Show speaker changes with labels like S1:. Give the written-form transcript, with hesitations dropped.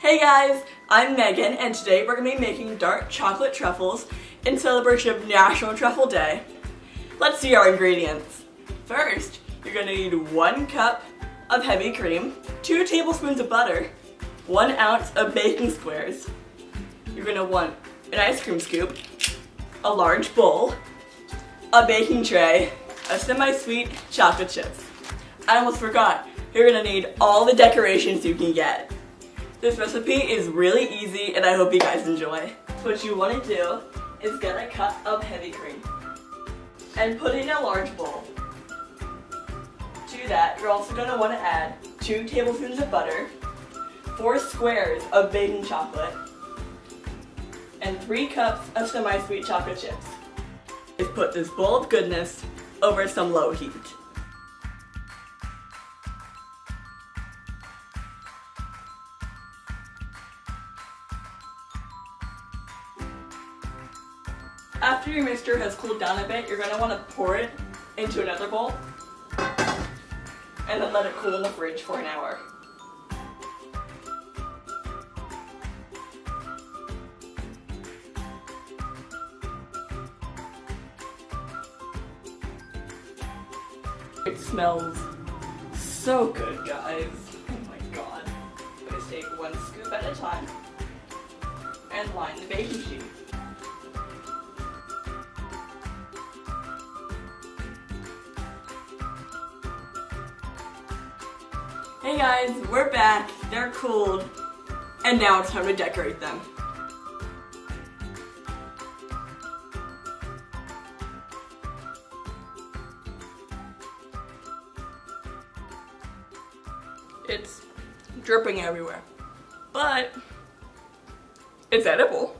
S1: Hey guys, I'm Megan and today we're going to be making dark chocolate truffles in celebration of National Truffle Day. Let's see our ingredients. First, you're going to need 1 cup of heavy cream, 2 tablespoons of butter, 1 ounce of baking squares. You're going to want an ice cream scoop, a large bowl, a baking tray, a semi-sweet chocolate chips. I almost forgot, you're going to need all the decorations you can get. This recipe is really easy and I hope you guys enjoy. What you want to do is get a cup of heavy cream and put it in a large bowl. To that, you're also going to want to add 2 tablespoons of butter, 4 squares of baking chocolate, and 3 cups of semi-sweet chocolate chips. Just put this bowl of goodness over some low heat. After your mixture has cooled down a bit, you're going to want to pour it into another bowl and then let it cool in the fridge for an hour. It smells so good, guys. Oh my god. I'm going to take 1 scoop at a time and line the baking sheet. Hey guys, we're back, they're cooled, and now it's time to decorate them. It's dripping everywhere, but it's edible.